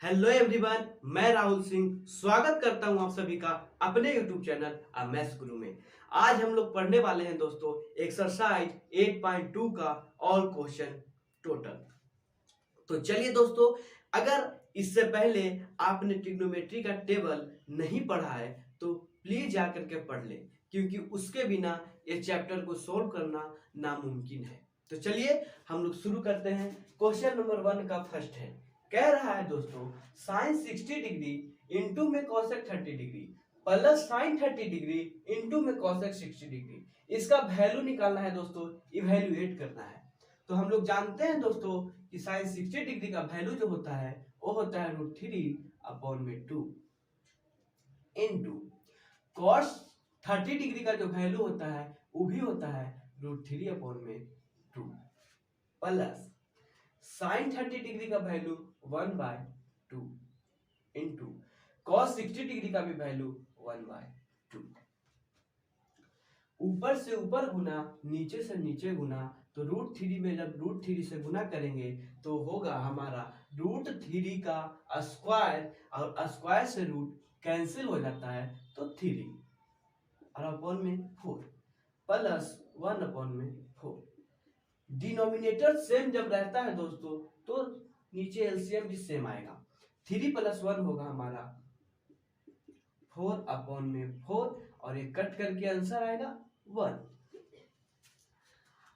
Hello everyone, मैं राहुल सिंह स्वागत करता हूं आप सभी का अपने यूट्यूब चैनल मैथ्स गुरु में। आज हम लोग पढ़ने वाले हैं दोस्तों एक्सरसाइज 8.2 का ऑल क्वेश्चन टोटल। तो चलिए दोस्तों, अगर इससे पहले आपने ट्रिग्नोमेट्री का टेबल नहीं पढ़ा है तो प्लीज जाकर के पढ़ लें, क्योंकि उसके बिना ये चैप्टर को सोल्व करना नामुमकिन है। तो चलिए हम लोग शुरू करते हैं। क्वेश्चन नंबर 1 का फर्स्ट है, कह रहा है दोस्तों साइन 60 डिग्री इंटू में cosec 30 degree plus sign 30 degree into में कॉसेक 60 डिग्री। इसका वैल्यू निकालना है दोस्तों, इवैल्यूएट करना है। तो हम लोग जानते हैं दोस्तों कि साइन 60 डिग्री का वैल्यू जो होता है वो होता है √3/2 इंटू कॉस 30 डिग्री का जो वैल्यू होता है वो भी होता है √3/2 प्लस साइन 30 डिग्री का वैल्यू 1/2 इंटू कॉस 60 डिग्री का भी वैल्यू 1/2। ऊपर से ऊपर गुना नीचे से नीचे गुना, तो √3 में जब √3 से गुना करेंगे तो होगा हमारा √3 का स्क्वायर, और स्क्वायर से रूट कैंसिल हो जाता है तो 3 और अपॉन में 4 प्लस 1/4। डिनोमिनेटर सेम जब रहता है दोस्तों तो नीचे एलसीएम भी सेम आएगा। 3 + 1 होगा हमारा 4/4 और ये कट करके आंसर आएगा 1।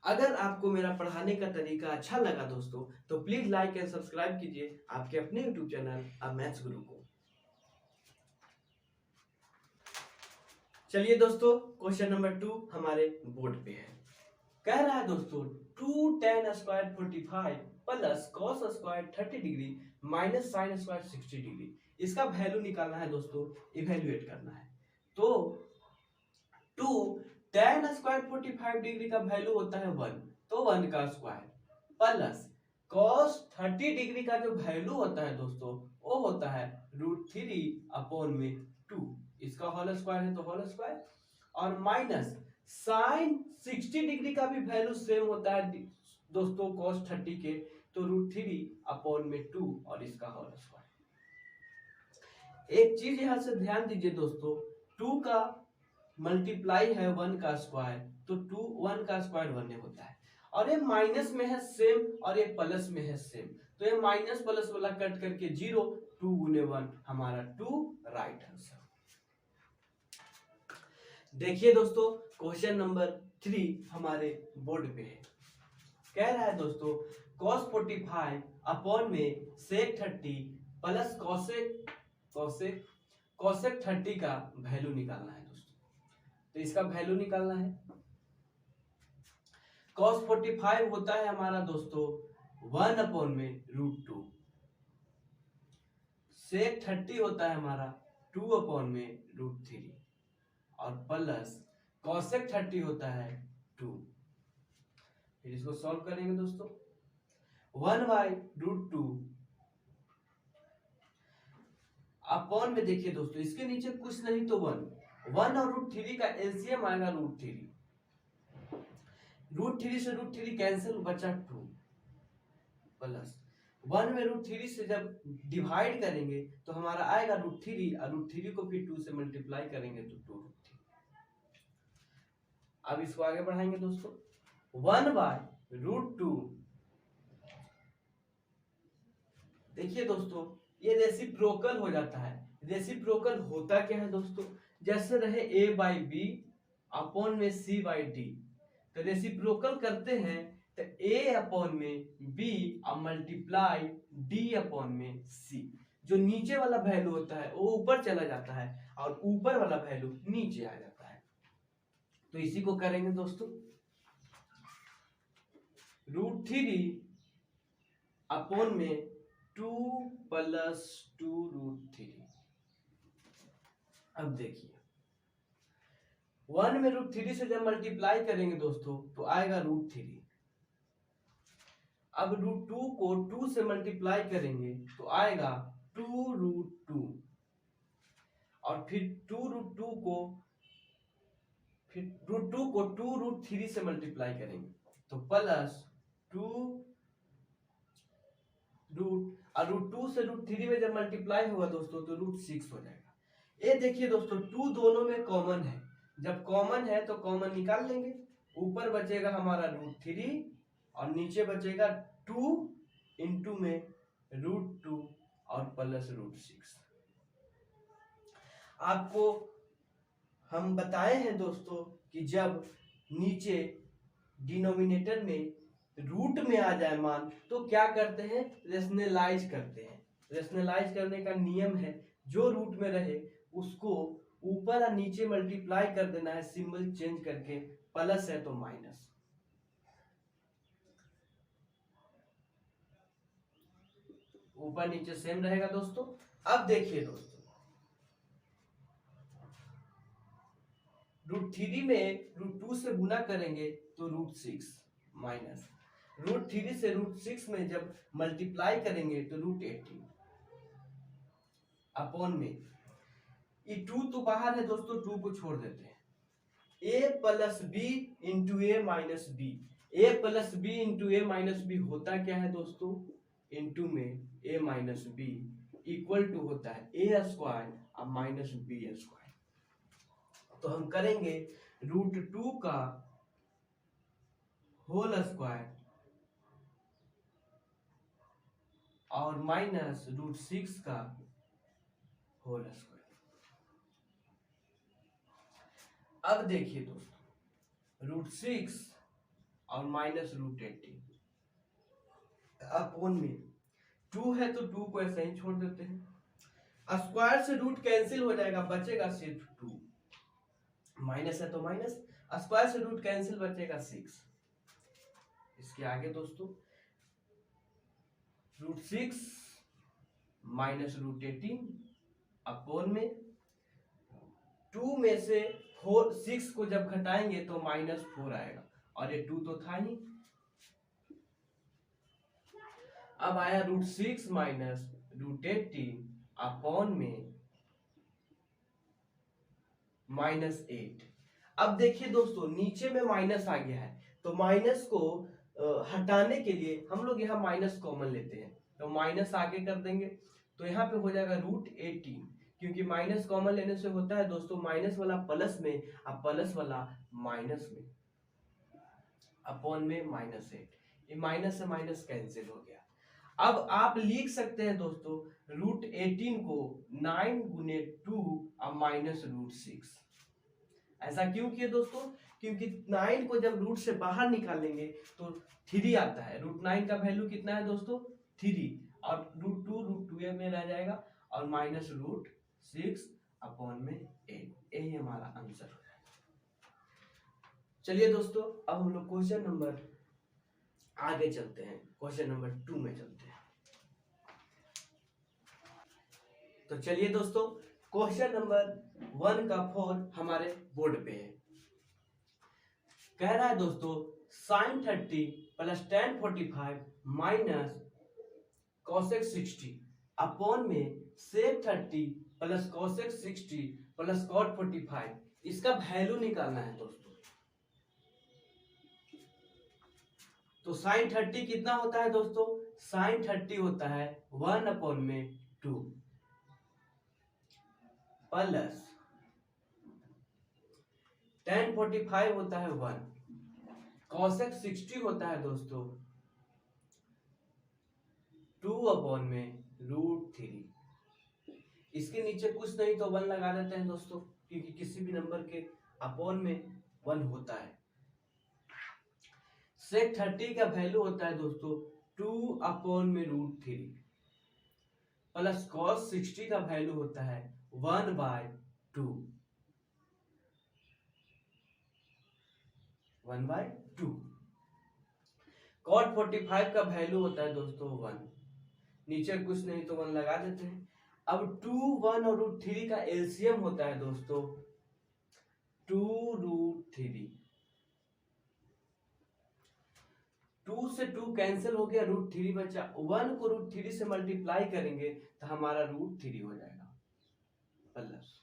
अगर आपको मेरा पढ़ाने का तरीका अच्छा लगा दोस्तों तो प्लीज लाइक एंड सब्सक्राइब कीजिए आपके अपने यूट्यूब चैनल मैथ्स गुरु को। चलिए दोस्तों, क्वेश्चन नंबर 2 हमारे बोर्ड पे है। कह रहा है दोस्तों 2 tan square 45 plus cos square 30 degree minus sine square 60 degree. इसका वैल्यू निकालना है दोस्तों, इवैल्यूएट करना है। तो 2 tan स्क्वायर 45 डिग्री का वैल्यू होता है 1, तो 1 का स्क्वायर प्लस cos 30 डिग्री का जो वैल्यू होता है दोस्तों वो होता है √3/2। इसका होल स्क्वायर है तो होल स्क्वायर, और माइनस साइन 60 डिग्री का भी वैल्यू सेम होता है दोस्तों cos 30 के, तो √3/2 और इसका होल स्क्वायर। एक चीज यहां से ध्यान दीजिए दोस्तों, 2 का मल्टीप्लाई है 1 का स्क्वायर, तो 1 का स्क्वायर 1 होता है, और ये माइनस में है सेम और ये प्लस में है सेम, तो ये माइनस प्लस वाला कट करके 0, 2 गुने 1 हमारा 2 राइट आंसर। देखिए दोस्तों, क्वेश्चन नंबर 3 हमारे बोर्ड पे है। कह रहा है दोस्तों cos 45 अपॉन में sec 30 प्लस cosec 30 का वैल्यू निकालना है दोस्तों। तो इसका वैल्यू निकालना है। cos 45 होता है हमारा दोस्तों 1/√2, sec 30 होता है हमारा 2/√3, और प्लस cosec 30 होता है 2। फिर इसको सॉल्व करेंगे दोस्तों। 1/√2 अपॉन में देखिए दोस्तों इसके नीचे कुछ नहीं तो 1 और √3 का एलसीएम आएगा √3। √3 से √3 कैंसिल, बचा 2 प्लस 1 में √3 से जब डिवाइड करेंगे तो हमारा आएगा √3, और √3 को फिर 2 से मल्टीप्लाई करेंगे तो 2√3। अब इसको आगे बढ़ाएंगे दोस्तों। 1/√2, देखिए दोस्तों ये रेसिप्रोकल हो जाता है। रेसिप्रोकल होता क्या है दोस्तों, जैसे रहे a/b अपॉन में c/d, तो रेसिप्रोकल करते हैं तो a/b और मल्टीप्लाई d/में c। जो नीचे वाला वैल्यू होता है वो ऊपर चला जाता है और ऊपर वाला वैल्यू नीचे आ जाता है। तो इसी को करेंगे दोस्तों, √3 अपॉन में 2 + 2√3। अब देखिए 1 में √3 से जब मल्टीप्लाई करेंगे दोस्तों तो आएगा √3। अब √2 को 2 से मल्टीप्लाई करेंगे तो आएगा 2√2, और फिर 2√2 को फिर √2 को 2√3 से मल्टीप्लाई करेंगे तो प्लस 2 रूट, और रूट 2 से रूट 3 में जब मल्टीप्लाई होगा दोस्तों तो रूट 6 हो जाएगा। ये देखिए दोस्तों 2 दोनों में कॉमन है, जब कॉमन है तो कॉमन निकाल लेंगे, ऊपर बचेगा हमारा रूट 3 और नीचे बचेगा 2 इंटू में रूट 2 और प्लस रूट 6। आपको हम बताए हैं दोस्तों कि जब नीचे डिनोमिनेटर में रूट में आ जाए मान तो क्या करते हैं, रेशनलाइज करते हैं। रेशनलाइज करने का नियम है, जो रूट में रहे उसको ऊपर और नीचे मल्टीप्लाई कर देना है, सिंबल चेंज करके, प्लस है तो माइनस। ऊपर नीचे सेम रहेगा दोस्तों। अब देखिए दोस्तों रूट 3 में रूट 2 से गुना करेंगे तो रूट 6 माइनस रूट 3 से रूट 6 में जब मल्टीप्लाई करेंगे तो रूट 18 अपॉन में ये 2 तो बाहर है दोस्तों, 2 को छोड़ देते हैं। a plus b into a minus b, a plus b into a minus b होता क्या है दोस्तों, इंटू में a minus b equal to होता है ए स्क्वायर और माइनस बी स्क्वायर। तो हम करेंगे रूट 2 का होल स्क्वायर और माइनस रूट 6 का होल स्क्वायर। अब देखिए दोस्तों रूट 6 और माइनस रूट 18 अपॉन में 2 है तो 2 को ऐसे ही छोड़ देते हैं। स्क्वायर से रूट कैंसिल हो जाएगा, बचेगा सिर्फ 2, माइनस है तो माइनस, स्क्वायर से रूट कैंसिल बचेगा 6। इसके आगे दोस्तों रूट 6 माइनस रूट 18 अपॉन में 2 में से 6 को जब घटाएंगे तो माइनस 4 आएगा, और ये 2 तो था ही। अब आया रूट 6 माइनस रूट 18 अपॉन में माइनस 8। अब देखिए दोस्तों नीचे में माइनस आ गया है, तो माइनस को हटाने के लिए हम लोग यहाँ माइनस कॉमन लेते हैं, तो माइनस आगे कर देंगे तो यहाँ पे हो जाएगा रूट 18, क्योंकि माइनस कॉमन लेने से होता है दोस्तों माइनस वाला प्लस में और प्लस वाला माइनस में, अपॉन में माइनस 8। ये माइनस से माइनस कैंसिल हो गया। अब आप लिख सकते हैं दोस्तों रूट 18 को 9 गुने 2 और माइनस रूट 6। ऐसा क्यों किए दोस्तों, क्योंकि 9 को जब रूट से बाहर निकालेंगे तो 3 आता है। रूट 9 का वैल्यू कितना है दोस्तों, 3, और रूट 2 में रह जाएगा और माइनस रूट 6 अपॉन में 8। यही हमारा आंसर हो जाएगा। चलिए दोस्तों अब हम लोग क्वेश्चन नंबर आगे चलते हैं, क्वेश्चन नंबर 2 में चलते हैं। तो चलिए दोस्तों क्वेश्चन नंबर 1 का 4 हमारे बोर्ड पे है। कह रहा है दोस्तों sin 30 plus tan 45 minus cosec 60 upon में sec 30 plus cosec 60 plus cot 45, इसका वैल्यू निकालना है दोस्तों। तो sin 30 कितना होता है दोस्तों, sin 30 होता है 1 अपॉन में 2 प्लस tan 45 होता है 1, cosec 60 होता है दोस्तों 2 अपॉन में रूट 3। इसके नीचे कुछ नहीं तो 1 लगा देते हैं दोस्तों, क्योंकि किसी भी नंबर के अपॉन में 1 होता है। sec 30 का वैल्यू होता है दोस्तों 2 अपॉन में रूट 3 प्लस cos 60 का वैल्यू होता है 1/2। 1/2। cot 45 का वैल्यू होता है दोस्तों 1, नीचे कुछ नहीं तो 1 लगा देते हैं। अब 2, 1 और रूट 3 का एलसीएम होता है दोस्तों 2 रूट 3। 2 से 2 कैंसिल हो गया, रूट 3 बचा। 1 को रूट 3 से मल्टीप्लाई करेंगे तो हमारा रूट 3 हो जाएगा, प्लस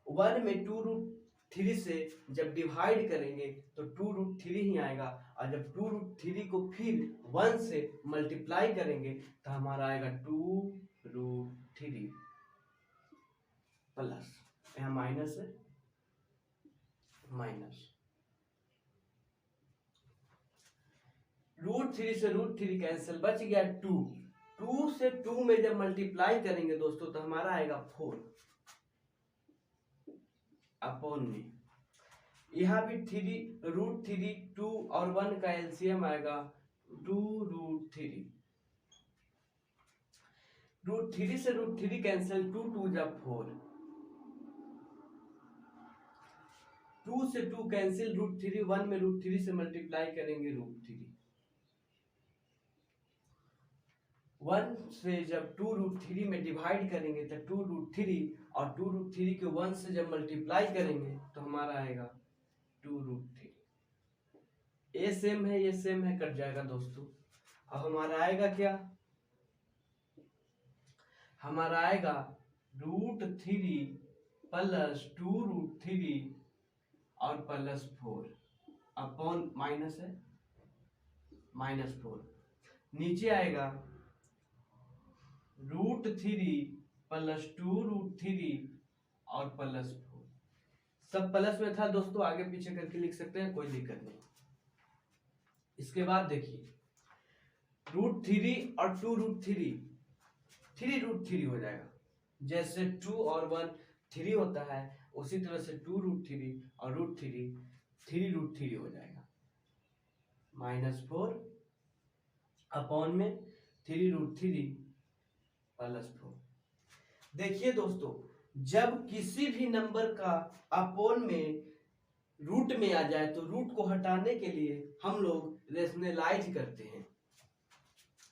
1 में 2 रूट 3 से जब डिवाइड करेंगे तो 2√3 ही आएगा, और जब 2√3 को फिर 1 से मल्टीप्लाई करेंगे तो हमारा आएगा 2√3 प्लस, यहाँ माइनस है, माइनस √3 से √3 कैंसिल, बच गया 2। 2 से 2 में जब मल्टीप्लाई करेंगे दोस्तों तो हमारा आएगा 4 अपॉन में, यहाँ भी 3√3 2 और 1 का एलसीएम आएगा 2√3। √3 से √3 कैंसिल, 2 2 जब 4, 2 से 2 कैंसिल, √3 1 में √3 से मल्टीप्लाई करेंगे √3, 1 से जब 2√3 में डिवाइड करेंगे तो 2√3, और 2√3 के 1 से जब मल्टीप्लाई करेंगे तो हमारा आएगा 2√3। ये सेम है, ये सेम है, कट जाएगा दोस्तों। अब हमारा आएगा क्या, हमारा आएगा √3 प्लस 2√3 और प्लस 4 अपॉन, माइनस है, -4, नीचे आएगा √3 प्लस 2√3 और प्लस 4, सब प्लस में था दोस्तों, आगे पीछे करके लिख सकते हैं, कोई दिक्कत नहीं। इसके बाद देखिए √3 और 2√3, 3√3 हो जाएगा, जैसे 2 और 1 3 होता है, उसी तरह से 2√3 और √3 3√3 हो जाएगा, -4 अपॉन में 3√3 प्लस 4। देखिए दोस्तों, जब किसी भी नंबर का अपॉन में रूट में आ जाए तो रूट को हटाने के लिए हम लोग रेशनलाइज करते हैं,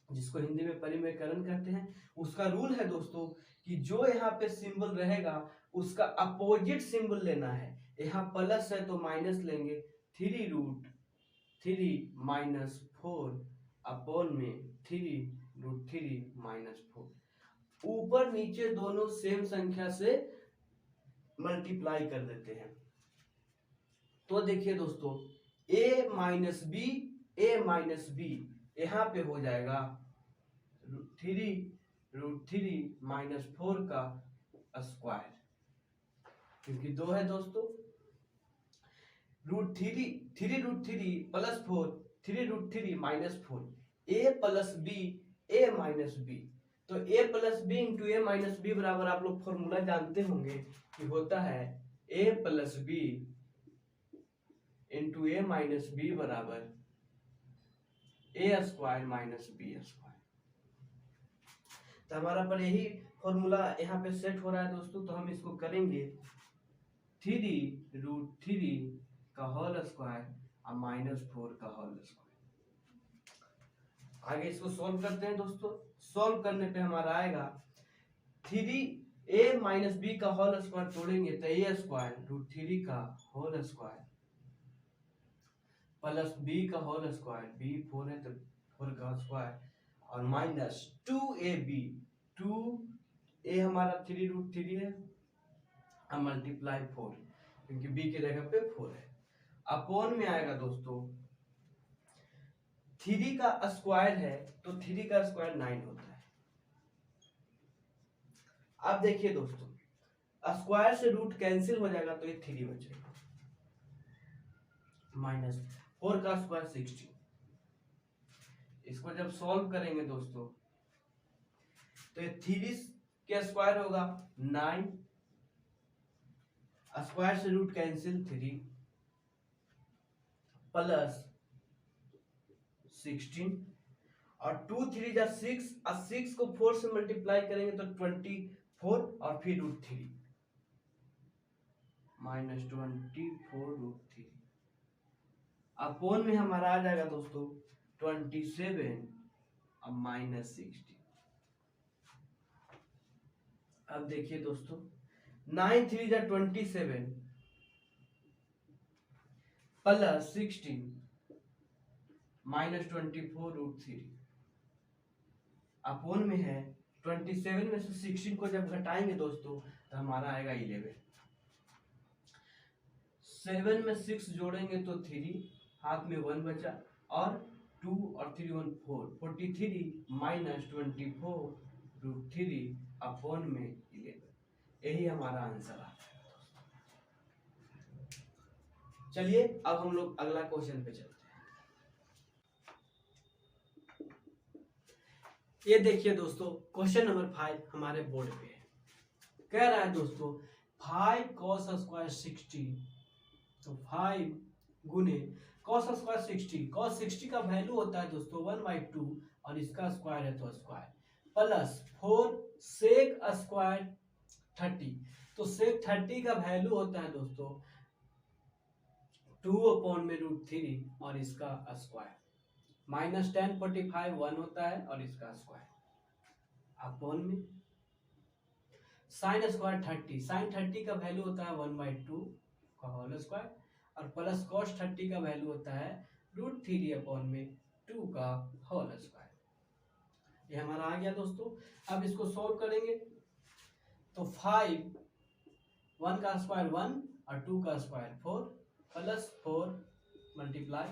जिसको हिंदी में परिमेयकरण कहते हैं। उसका रूल है दोस्तों कि जो यहाँ पे सिंबल रहेगा उसका अपोजिट सिंबल लेना है। यहाँ प्लस है तो माइनस लेंगे, 3√3 -4 अपॉन में 3√3 -4, ऊपर नीचे दोनों सेम संख्या से मल्टीप्लाई कर देते हैं। तो देखिए दोस्तों, a माइनस बी यहाँ पे हो जाएगा 3√3 -4 का स्क्वायर, क्योंकि 2 है दोस्तों। √3 प्लस 4, 3√3 -4, a प्लस बी, तो a plus b into a minus b बराबर, आप लोग फॉर्मूला जानते होंगे कि होता है a plus b into a minus b बराबर a square minus b square. तो हमारा पर यही फॉर्मूला यहाँ पे सेट हो रहा है दोस्तों, तो हम इसको करेंगे 3√3 का होल स्क्वायर और -4 का होल स्क्वायर। आगे इसको सॉल्व करते हैं दोस्तों। सॉल्व करने पे हमारा आएगा 3a माइनस बी का होल स्क्वायर तोड़ेंगे तो a स्क्वायर √3 का होल स्क्वायर प्लस b का होल स्क्वायर, b 4 है तो 4 का स्क्वायर, और माइनस 2ab, 2a हमारा 3√3 है और मल्टीप्लाई 4, क्योंकि b की जगह पे 4 है, अपॉन में आएगा दोस्तों 3 का स्क्वायर है तो 3 का स्क्वायर 9 होता है। अब देखिए दोस्तों, स्क्वायर से रूट कैंसिल हो जाएगा तो ये 3 बचेगा, -4 का स्क्वायर 16। इसको जब सॉल्व करेंगे दोस्तों तो ये 3 के स्क्वायर होगा 9, स्क्वायर से रूट कैंसिल 3 प्लस 16, और 2 3 जा 6, और 6 को 4 से मल्टीप्लाई करेंगे तो 24, और फिर √3 -24√3 अपॉन में हमारा आ जाएगा दोस्तों 27 और -16। अब देखिए दोस्तों, 9 3 जा 27 प्लस 16 -24√3 अपॉन में है 27 में से 16 को जब घटाएंगे दोस्तों तो हमारा आएगा 11। 7 में 6 जोड़ेंगे तो 3, हाथ में 1 बचा, और 2 और 3 1 4, 43 माइनस 24√3 अपॉन में 11। यही हमारा आंसर आता है। चलिए अब हम लोग अगला क्वेश्चन पे चलते हैं। ये देखिए दोस्तों, क्वेश्चन नंबर 5 हमारे बोर्ड पे है। कह रहा है दोस्तों 5 cos स्क्वायर 60, तो 5 गुने cos स्क्वायर 60, cos 60 का वैल्यू होता है दोस्तों 1/2 और इसका स्क्वायर है तो स्क्वायर, प्लस 4 सेक स्क्वायर 30, तो सेक 30 का वैल्यू होता है दोस्तों 2/√3 और इसका स्क्वायर, माइनस 10 45 1 होता है और इसका स्क्वायर, अपॉन में साइन स्क्वायर 30, साइन 30 का वैल्यू होता है 1/2 का होल स्क्वायर, और प्लस कॉस 30 का वैल्यू होता है √3 अपॉन में 2 का होल स्क्वायर। ये हमारा आ गया दोस्तों। अब इसको सॉल्व करेंगे तो 5, 1 का स्क्वायर 1 और 2 का स्क्वायर 4, प्लस 4 मल्टीप्लाई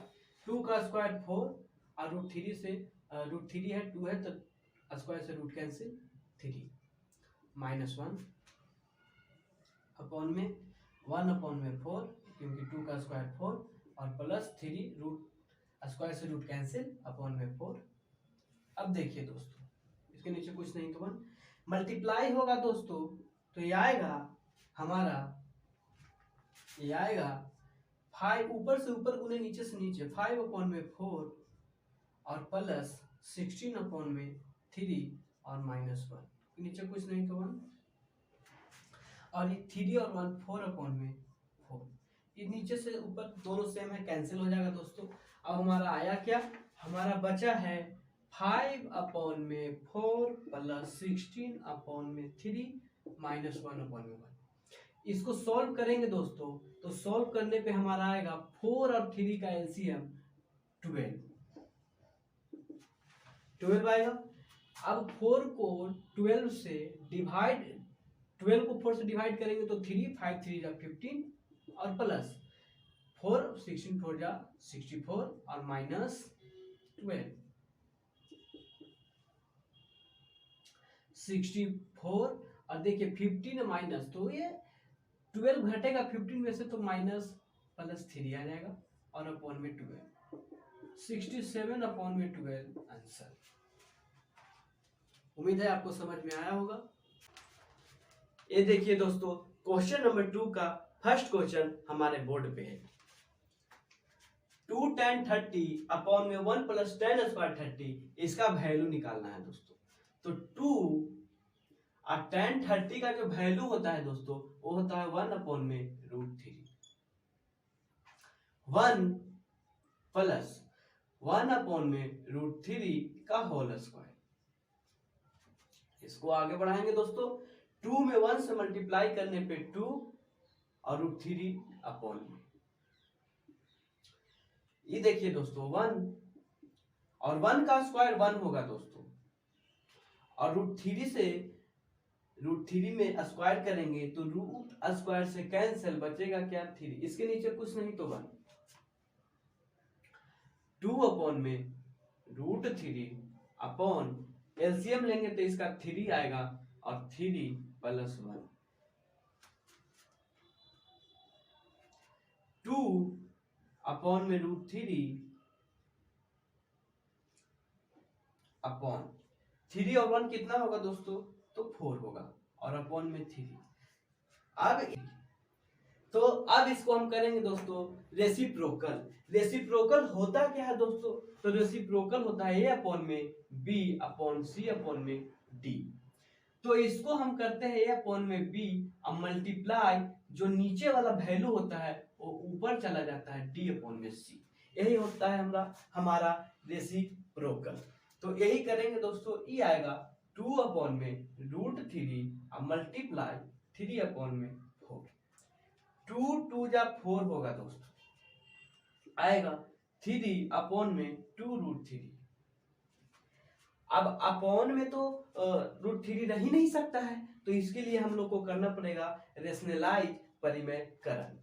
2 का स्क्वायर 4 और √3 से √3 है 2 है तो स्क्वायर से रूट कैंसिल 3, माइनस 1 अपॉन में 1 अपॉन में 4, क्योंकि 2 का स्क्वायर 4 और प्लस 3 रूट स्क्वायर से रूट कैंसिल अपॉन में 4। अब देखिए दोस्तों, इसके नीचे कुछ नहीं तो 1 मल्टीप्लाई होगा दोस्तों, तो ये आएगा हमारा, ये आएगा 5 ऊपर से ऊपर गुने नीचे से नीचे, 5 अपॉन में 4 और प्लस 16 अपॉन में 3 और माइनस 1, नीचे कुछ नहीं तो 1, और ये 3 और 1 4 अपॉन में 4, ये नीचे से ऊपर दोनों सेम है, कैंसिल हो जाएगा दोस्तों। अब हमारा आया क्या, हमारा बचा है 5 अपॉन में 4 प्लस 16 अपॉन में 3 माइनस 1 अपॉन में 1। इसको सॉल्व करेंगे दोस्तों, तो सॉल्व करने पे हमारा आएगा 4 और 3 का एलसीएम 12 आएगा। अब 4 को 12 से डिवाइड, 12 को 4 से डिवाइड करेंगे तो 3, 5 3 जा 15 और प्लस 4 16 4 जा 64 और माइनस 12, 64 और देखिए 15 माइनस, तो ये 12 घटेगा 15 में से तो माइनस प्लस 3 आ जाएगा और अपॉन में 12, 67 अपॉन में 12 आंसर। उम्मीद है आपको समझ में आया होगा। ये देखिए दोस्तों, क्वेश्चन नंबर 2 का फर्स्ट क्वेश्चन हमारे बोर्ड पे है। 2 tan 30 अपॉन में 1 प्लस tan स्क्वायर 30, इसका वैल्यू निकालना है दोस्तों। तो 2 और tan 30 का जो वैल्यू होता है दोस्तों वो होता है 1 अपॉन में √3, 1 प्लस 1 अपॉन में √3 का होल स्क्वायर। इसको आगे बढ़ाएंगे दोस्तों, 2 में 1 से मल्टीप्लाई करने पे 2 और √3 अपॉन में, ये देखिए दोस्तों 1 और 1 का स्क्वायर 1 होगा दोस्तों, और √3 से √3 में स्क्वायर करेंगे तो रूट स्क्वायर से कैंसिल, बचेगा क्या 3, इसके नीचे कुछ नहीं तो 1, 2 अपॉन में √3 अपॉन एलसीएम लेंगे तो इसका 3 आएगा और 3 प्लस 1, 2 अपॉन में √3 अपॉन 3 और 1 कितना होगा दोस्तों, तो 4 होगा और अपॉन में 3। अब इसको हम करेंगे दोस्तों रेसिप्रोकल। रेसिप्रोकल होता क्या है दोस्तों, तो रेसिप्रोकल होता है a अपॉन में b अपॉन c अपॉन में d। तो इसको हम करते हैं a अपॉन में b, अब मल्टीप्लाई जो नीचे वाला वैल्यू होता है वो ऊपर चला जाता है d अपॉन में c, यही होता है हमारा रेसिप्रोकल। तो यही करेंगे दोस्तों, ये आएगा 2 अपॉन में √3 अब मल्टीप्लाई 3 अपॉन में 4, 2 2 जा 4 होगा दोस्तों, आएगा 3 अपॉन में 2√3। अब अपॉन में तो √3 रह ही नहीं सकता है, तो इसके लिए हम लोग को करना पड़ेगा रेशनलाइज परिमेयकरण।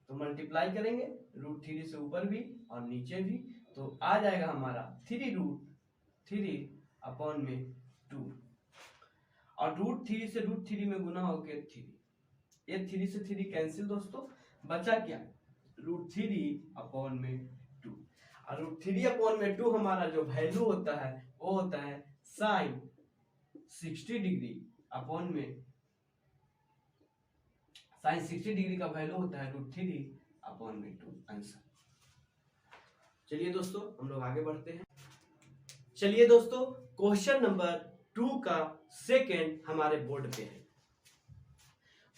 तो मल्टीप्लाई करेंगे √3 से ऊपर भी और नीचे भी, तो आ जाएगा हमारा 3√3/2 और √3 से √3 में गुना होके 3, ये 3 से 3 कैंसिल दोस्तों, बचा क्या √3/2 और √3/2 हमारा जो वैल्यू होता है वो होता है sin 60 डिग्री अपॉन में, sin 60 डिग्री का वैल्यू होता है √3/2 आंसर। चलिए दोस्तों हम लोग आगे बढ़ते हैं। चलिए दोस्तों क्वेश्चन नंबर 2 का सेकेंड हमारे बोर्ड पे है।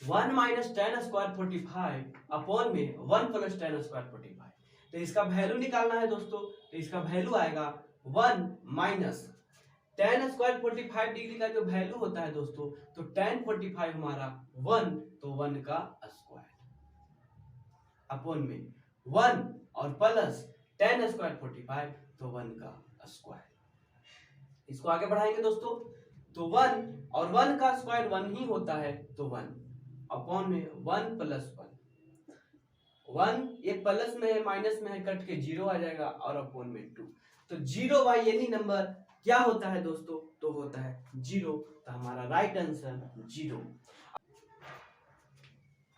1 - tan² 45 अपॉन में 1 + tan² 45, तो इसका वैल्यू निकालना है दोस्तों। तो इसका वैल्यू आएगा 1 - tan² 45 डिग्री का जो वैल्यू होता है दोस्तों, तो tan 45 हमारा 1, तो 1 का स्क्वायर अपॉन में 1 और प्लस tan² 45, तो 1 का स्क्वायर। इसको आगे बढ़ाएंगे दोस्तों, तो 1 और 1 का स्क्वायर 1 ही होता है, तो 1 अपॉन में 1 + 1 एक प्लस में है माइनस में है, कट के 0 आ जाएगा और अपॉन में 2, तो 0 बाई एनी नंबर क्या होता है दोस्तों, तो होता है 0, तो हमारा राइट आंसर 0।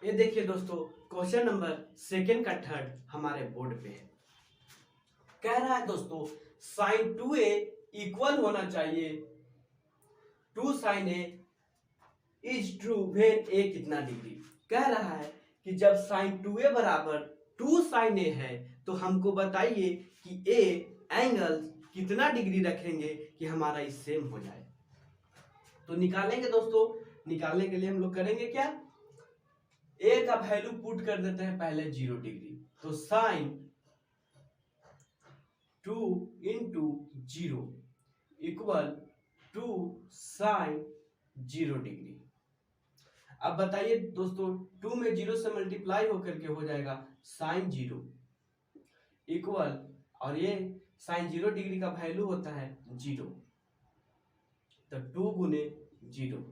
ये देखिए दोस्तों क्वेश्चन नंबर सेकंड का थर्ड हमारे बोर्ड पे है। कह रहा है दोस्तों sin 2a इक्वल होना चाहिए 2 sin a is true when a कितना डिग्री। कह रहा है कि जब sin 2a बराबर 2 sin a है, तो हमको बताइए कि a एंगल कितना डिग्री रखेंगे कि हमारा इस सेम हो जाए। तो निकालेंगे दोस्तों, निकालने के लिए हम लोग करेंगे क्या, a का वैल्यू पुट कर देते हैं पहले 0 डिग्री, तो sin 2 × 0 इक्वल 2 sin 0 डिग्री। अब बताइए दोस्तों 2 में 0 से मल्टीप्लाई होकर के हो जाएगा sin 0 इक्वल, और ये sin 0 डिग्री का वैल्यू होता है 0, तो 2 × 0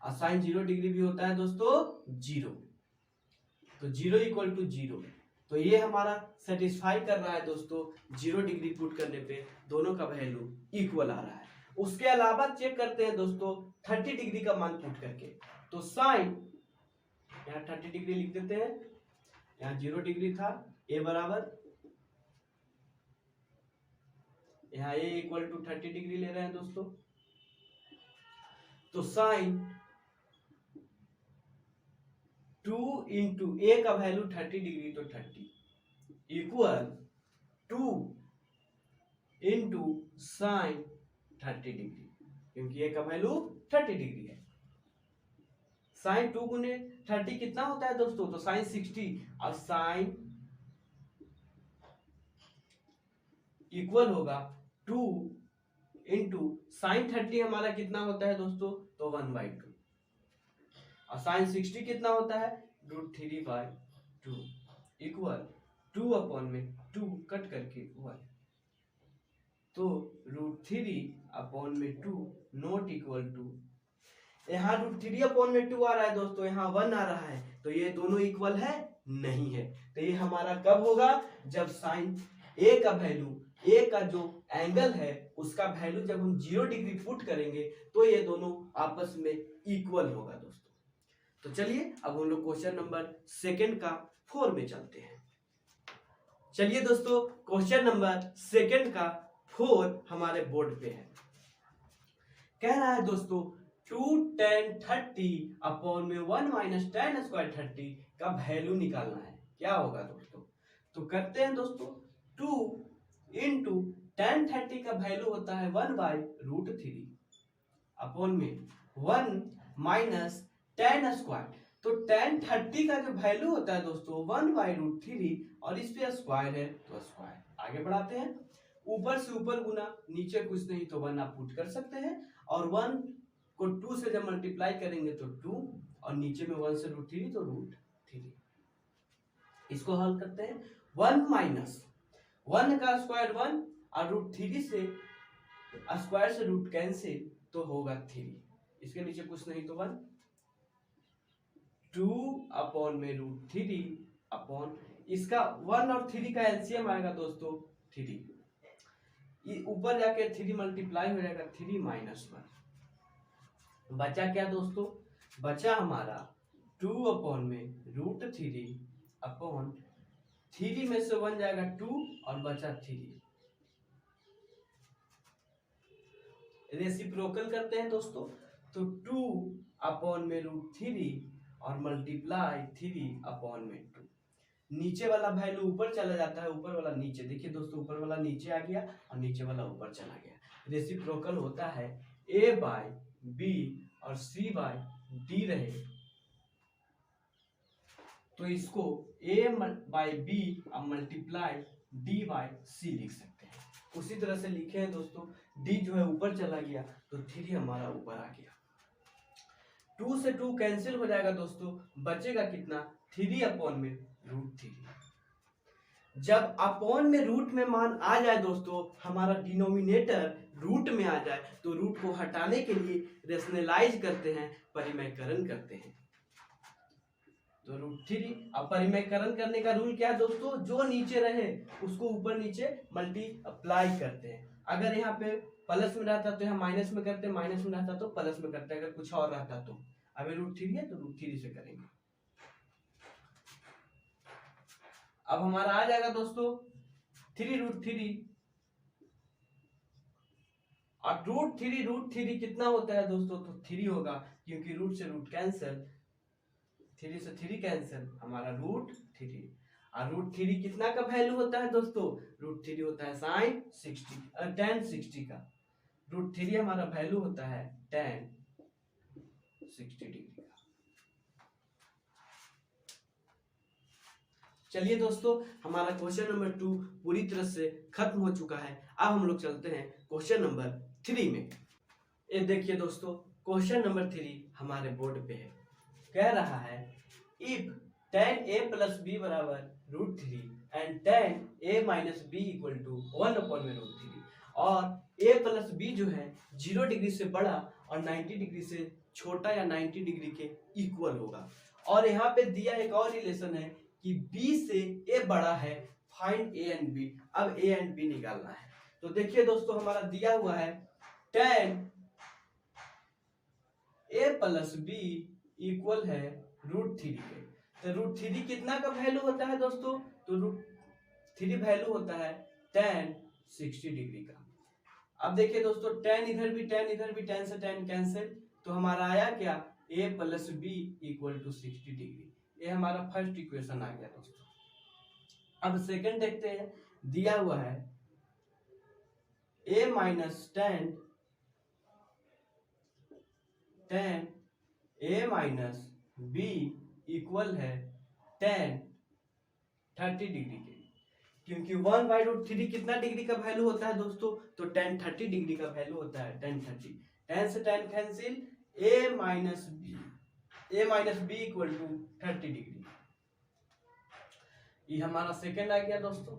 और sin 0 डिग्री भी होता है दोस्तों 0, तो 0 = 0, तो ये हमारा सेटिस्फाई कर रहा है दोस्तों। 0 डिग्री पुट करने पे दोनों का वैल्यू इक्वल आ रहा है। उसके अलावा चेक करते हैं दोस्तों 30 डिग्री का मान पुट करके, तो साइन यहाँ 30 डिग्री लिख देते हैं, यहाँ 0 डिग्री था, a बराबर यहाँ a = 30 डिग्री ले रहे हैं दोस्तों, तो साइन 2 × a का वैल्यू 30 डिग्री, तो 30 इक्वल 2 × साइन 30 डिग्री, क्योंकि a का वैल्यू 30 डिग्री है। साइन 2 × 30 कितना होता है दोस्तों, तो साइन 60, और साइन इक्वल होगा 2 × साइन 30 हमारा कितना होता है दोस्तों, तो 1/2, और साइन 60 कितना होता है √3/2 इक्वल 2 अपॉन में 2 कट करके 1, तो √3/2 नॉट इक्वल टू, यहाँ √3/2 आ रहा है दोस्तों, यहाँ 1 आ रहा है, तो ये दोनों इक्वल है नहीं है। तो ये हमारा कब होगा, जब साइन a का वैल्यू, a का जो एंगल है उसका वैल्यू जब हम 0 डिग्री पुट करेंगे, तो ये दोनों आपस में इक्वल होगा दोस्तों। तो चलिए अब हम लोग क्वेश्चन नंबर सेकंड का 4 में चलते हैं। चलिए दोस्तों क्वेश्चन नंबर सेकंड का 4 हमारे बोर्ड पे है। कह रहा है दोस्तों 2 tan 30 अपॉन में 1 - tan² 30 का वैल्यू निकालना है। क्या होगा दोस्तों, तो करते हैं दोस्तों 2 × tan 30 का वैल्यू होता है 1/√3 अपॉन में 1 - tan², तो tan 30 का जो वैल्यू होता है दोस्तों 1/√3, और इस पे स्क्वायर है तो स्क्वायर। आगे बढ़ाते हैं, ऊपर से ऊपर गुना, नीचे कुछ नहीं तो 1 आप पुट कर सकते हैं, और 1 को 2 से जब मल्टीप्लाई करेंगे तो 2, और नीचे में 1 से √3 तो √3। इसको हल करते हैं, 1 - 1 का स्क्वायर 1, और √3 से स्क्वायर से रूट कैंसिल, तो होगा 3, इसके नीचे कुछ नहीं तो 1, 2 अपॉन में √3 अपॉन इसका 1 और 3 का एलसीएम आएगा दोस्तों 3, ऊपर जाके 3 मल्टीप्लाई हो जाएगा 3 माइनस 1, बचा क्या दोस्तों, बचा हमारा 2 अपॉन में √3 अपॉन 3 में से 1 जाएगा 2 और बचा 3। रेसिप्रोकल करते हैं दोस्तों, तो 2 अपॉन में √3 और मल्टीप्लाई 3 अपॉन में 2, नीचे वाला वैल्यू ऊपर चला जाता है, ऊपर वाला नीचे, देखिए दोस्तों ऊपर वाला नीचे आ गया और नीचे वाला ऊपर चला गया। रेसिप्रोकल होता है a बाय बी और c बाय डी रहे, तो इसको a बाय बी और मल्टीप्लाई d बाय c लिख सकते हैं। उसी तरह से लिखे हैं दोस्तों, d जो है ऊपर चला गया तो 3 हमारा ऊपर आ गया, 2 से 2 कैंसिल हो जाएगा दोस्तों, बचेगा कितना 3 अपॉन में √3। जब अपॉन में रूट में मान आ जाए दोस्तों, हमारा डिनोमिनेटर रूट में आ जाए, तो रूट को हटाने के लिए रेशनलाइज करते हैं, परिमयकरण करते हैं, तो √3। अब परिमयकरण करने का रूल क्या है दोस्तों, जो नीचे रहे उसको ऊपर नीचे मल्टीप्लाई करते हैं। अगर यहाँ पे प्लस में रहता तो यहाँ माइनस में करते, माइनस में रहता तो प्लस में करते, अगर कुछ और रहता तो। अब √3 है तो √3 से करेंगे। अब हमारा आ जाएगा दोस्तों 3√3 और √3 कितना होता है दोस्तों, तो 3 होगा, क्योंकि रूट से रूट कैंसिल, 3 से 3 कैंसिल, हमारा √3। और √3 कितना का वैल्यू होता है दोस्तों, √3 होता है tan 60 का, √3 हमारा वैल्यू होता है tan 60 डिग्री का। चलिए दोस्तों, हमारा क्वेश्चन नंबर 2 पूरी तरह से खत्म हो चुका है। अब हम लोग चलते हैं क्वेश्चन नंबर 3 में। ये देखिए दोस्तों, क्वेश्चन नंबर 3 हमारे बोर्ड पे है, कह रहा है if tan a plus b बराबर √3 and tan a minus b equal to 1 upon में √3, और a प्लस बी जो है 0 डिग्री से बड़ा और 90 डिग्री से छोटा या 90 डिग्री के इक्वल होगा। और यहाँ पे दिया एक और रिलेशन है कि b से a बड़ा है, फाइंड a एंड b। अब a एंड b निकालना है, तो देखिए दोस्तों हमारा दिया हुआ है tan a plus b equal है √3 के, तो √3 कितना का वैल्यू होता है दोस्तों, तो √3 वैल्यू होता है tan 60 डिग्री का। अब देखिए दोस्तों, tan इधर भी tan से tan कैंसिल, तो हमारा आया क्या, a plus b equal to 60 degree. ये हमारा फर्स्ट इक्वेशन आ गया दोस्तों। अब सेकंड देखते हैं, दिया हुआ है a minus tan a minus b equal है tan 30 डिग्री के, क्योंकि 1/√3 कितना डिग्री का वैल्यू होता है दोस्तों, तो tan 30 डिग्री का वैल्यू होता है tan 30। tan से tan cancel, a minus b equal to 30 degree. ये हमारा सेकंड आ गया दोस्तों।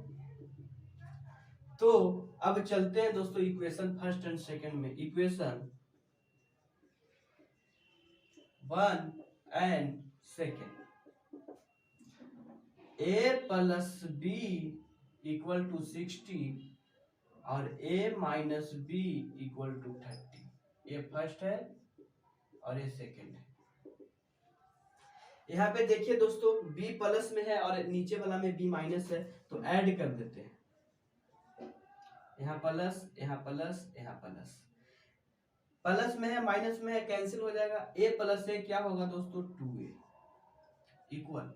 तो अब चलते हैं दोस्तों इक्वेशन फर्स्ट एंड सेकंड में। Equation 1 and second, a plus b equal to 60 और a minus b equal to 30, ये फर्स्ट है और ये सेकंड है। यहाँ पे देखिए दोस्तों, b प्लस में है और नीचे वाला में b माइनस है, तो ऐड कर देते हैं, यहाँ प्लस यहाँ प्लस यहाँ प्लस, प्लस में है माइनस में है कैंसिल हो जाएगा, a प्लस a क्या होगा दोस्तों 2a इक्वल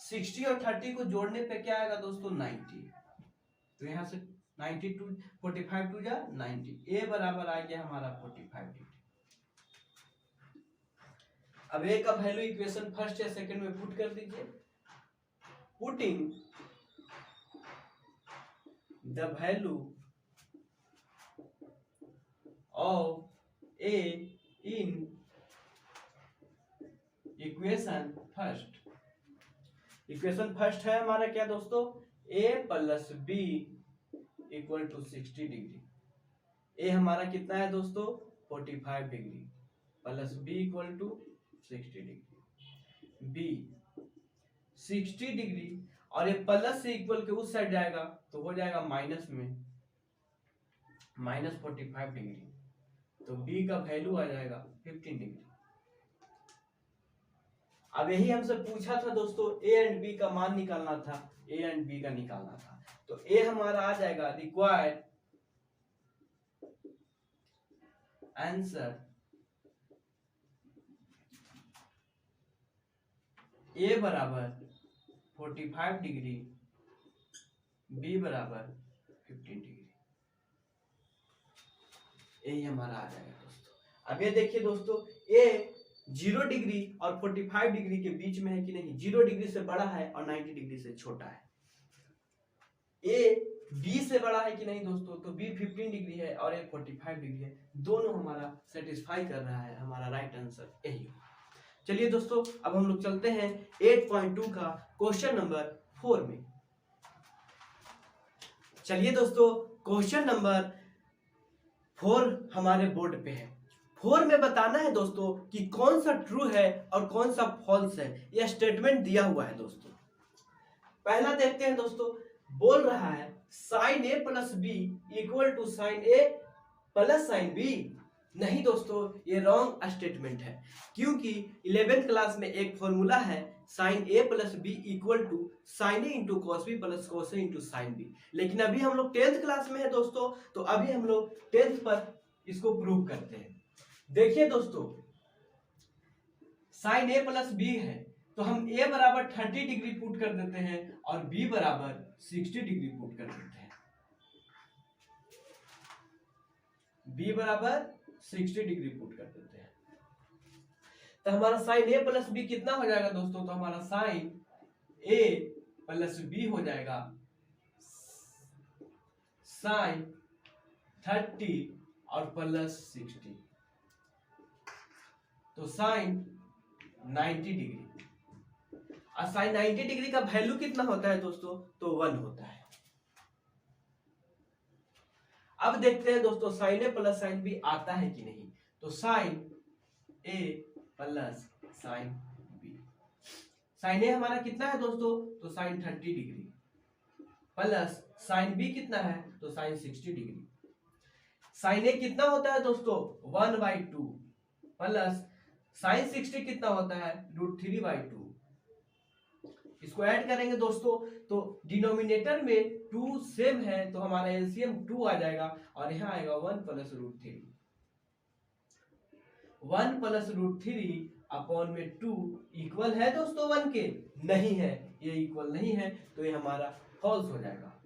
60 और 30 को जोड़ने पे क्या आएगा दोस्तों 90, तो यहाँ से 92 45 टू जा 90, a बराबर आ गया हमारा 45 डिग्री। अब a का वैल्यू इक्वेशन फर्स्ट या सेकंड में पुट कर दीजिए। Putting the value of a in equation first, equation first है हमारा क्या दोस्तों, a plus b equal to 60 degree. a हमारा कितना है दोस्तों 45 degree, plus b equal to 60 degree. b 60 degree और ये प्लस से इक्वल के उस साइड जाएगा तो हो जाएगा माइनस में -45 डिग्री। तो बी का वैल्यू आ जाएगा 15 डिग्री। अब यही हमसे पूछा था दोस्तों, ए एंड बी का मान निकालना था, ए एंड बी का निकालना था। तो ए हमारा आ जाएगा रिक्वायर्ड आंसर ए बराबर 45 डिग्री, बी बराबर 15 डिग्री। यही हमारा आ जाएगा दोस्तों। अब ये देखिए दोस्तों, ए 0 डिग्री और 45 डिग्री के बीच में है कि नहीं, 0 डिग्री से बड़ा है और 90 डिग्री से छोटा है। ए बी से बड़ा है कि नहीं दोस्तों, तो बी 15 डिग्री है और ए 45 डिग्री है। दोनों हमारा सेटिस्फाई कर रहा है, हमारा राइट आंसर यही होगा। चलिए दोस्तों, अब हम लोग चलते हैं 8.2 का क्वेश्चन नंबर 4 में। चलिए दोस्तों, क्वेश्चन नंबर 4 हमारे बोर्ड पे है। 4 में बताना है दोस्तों कि कौन सा ट्रू है और कौन सा फॉल्स है, यह स्टेटमेंट दिया हुआ है दोस्तों। पहला देखते हैं दोस्तों, बोल रहा है sine a plus b equal to sine a plus sine b. नहीं दोस्तों, ये रॉन्ग स्टेटमेंट है, क्योंकि 11th क्लास में एक फॉर्मूला है sine a plus b equal to sine a into cos b plus cos a into sine b. लेकिन अभी हम लोग 10th क्लास में है दोस्तों, तो अभी हम लोग 10th पर इसको प्रूव करते हैं। देखिए दोस्तों, साइन ए प्लस बी है तो हम ए बराबर 30 डिग्री पुट कर देते हैं और बी बराबर 60 डिग्री पुट कर देते हैं। बी बराबर 60 डिग्री पुट कर देते हैं तो हमारा साइन ए प्लस बी कितना हो जाएगा दोस्तों, तो हमारा साइन ए प्लस बी हो जाएगा साइन 30 और प्लस 60, तो साइन 90 डिग्री। और साइन 90 डिग्री का वैल्यू कितना होता है दोस्तों, तो 1 होता है। अब देखते हैं दोस्तों, sine a plus sine b आता है कि नहीं। तो sine a plus sine b, sine a हमारा कितना है दोस्तों, तो sine 30 degree plus sine b कितना है, तो साइन 60 डिग्री। साइन ए कितना होता है दोस्तों, 1/2 प्लस साइन 60 कितना होता है, √3/2। इसको ऐड करेंगे दोस्तों तो डिनोमिनेटर में 2 सेम है तो हमारा एलसीएम 2 आ जाएगा और यहाँ आएगा 1 प्लस √3। 1 प्लस √3 अपॉन में 2 इक्वल है दोस्तों 1 के, नहीं है, ये इक्वल नहीं है, तो ये हमारा फॉल्स हो जाएगा।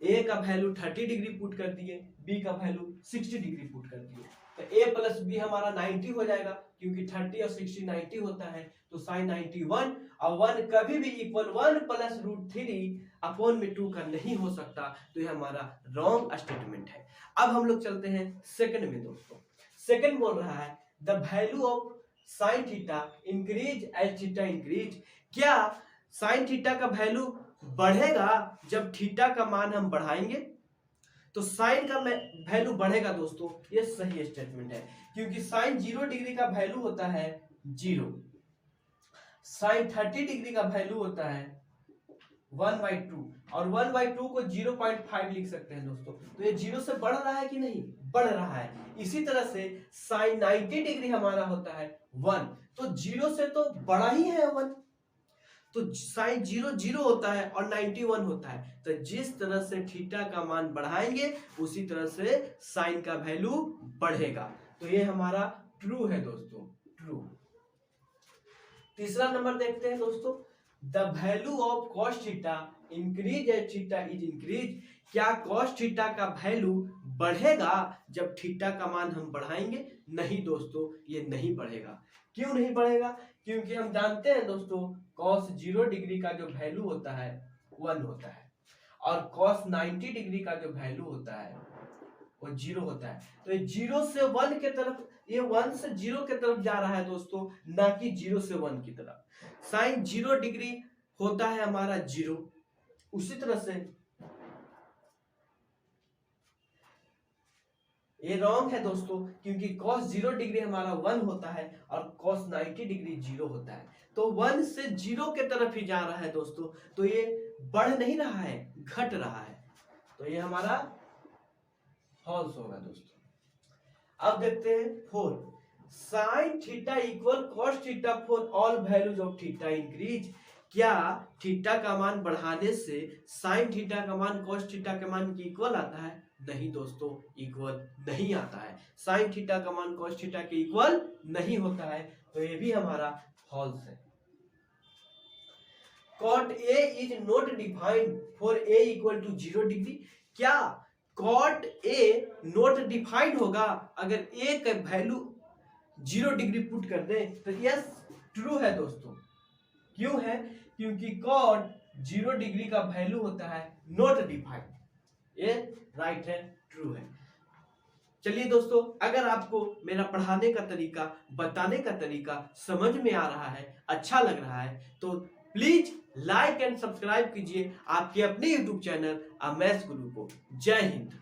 ए का वैल्यू 30 डिग्री पुट कर दिए, बी का वैल्यू 60 डिग्री पुट कर दिए, तो ए प्लस बी हमारा 90 हो जाएगा, क्योंकि 30 और 60 90 होता है, तो साइन 91 और 1 कभी भी इक्वल 1 प्लस √3 अपॉन में 2 का नहीं हो सकता, तो ये हमारा रॉन्ग स्टेटमेंट है। अब हम लोग चलते हैं सेकंड में दोस्तों। सेकंड बोल रहा है the value of sine theta increase as theta increase. क्या साइन थीटा का वैल्यू बढ़ेगा जब थीटा का मान हम बढ़ाएंगे? तो साइन का वैल्यू बढ़ेगा दोस्तों, ये सही स्टेटमेंट है, क्योंकि साइन 0 डिग्री का वैल्यू होता है 0, साइन 30 डिग्री का वैल्यू होता है 1/2 और 1/2 को 0.5 लिख सकते हैं दोस्तों। तो ये 0 से बढ़ रहा है कि नहीं, बढ़ रहा है। इसी तरह से साइन 90 डिग्री हमारा होता है 1, तो 0 से तो बड़ा ही है 1, तो साइन 0 0 होता है और 91 होता है। तो जिस तरह से थीटा का मान बढ़ाएंगे उसी तरह से साइन का वैल्यू बढ़ेगा, तो ये हमारा ट्रू है दोस्तों, ट्रू। तीसरा नंबर देखते हैं दोस्तों, the value of cos theta increase as theta is increase. क्या कॉस थीटा का वैल्यू बढ़ेगा जब थीटा का मान हम बढ़ाएंगे? नहीं दोस्तों, ये नहीं बढ़ेगा। क्यों नहीं बढ़ेगा? क्योंकि हम जानते हैं दोस्तों cos 0 डिग्री का जो वैल्यू होता है 1 होता है और cos 90 डिग्री का जो वैल्यू होता है वो 0 होता है। तो ये 0 से 1 के तरफ, ये 1 से 0 के तरफ जा रहा है दोस्तों, ना कि 0 से 1 की तरफ। साइन 0 डिग्री होता है हमारा 0, उसी तरह से ये रॉन्ग है दोस्तों, क्योंकि cos 0 डिग्री हमारा 1 होता है और cos 90 डिग्री 0 होता है। तो 1 से 0 के तरफ ही जा रहा है दोस्तों, तो ये बढ़ नहीं रहा है, घट रहा है, तो ये हमारा फॉल्स होगा दोस्तों। अब देखते हैं 4, sin theta equal cos theta for all values of theta increase. क्या थीटा का मान बढ़ाने से sin थीटा का मान cos थीटा के मान के इक्वल आता है? नहीं दोस्तों, इक्वल नहीं आता है। sin थीटा का मान cos थीटा के इक्वल नहीं होता है, तो ये भी हमारा फॉल्स है। cot A is not defined for A equal to 0 degree. क्या cot A नॉट डिफाइंड होगा अगर A का वैल्यू 0 डिग्री पुट कर दें? तो यस, ट्रू है दोस्तों। क्यों है? क्योंकि cot 0 डिग्री का वैल्यू होता है नॉट डिफाइंड। ये राइट है, ट्रू है। चलिए दोस्तों, अगर आपको मेरा पढ़ाने का तरीका, बताने का तरीका समझ में आ रहा है, अच्छा लग रहा है, तो प्लीज लाइक एंड सब्सक्राइब कीजिए आपके अपने यूट्यूब चैनल मैथ्स गुरु को। जय हिंद।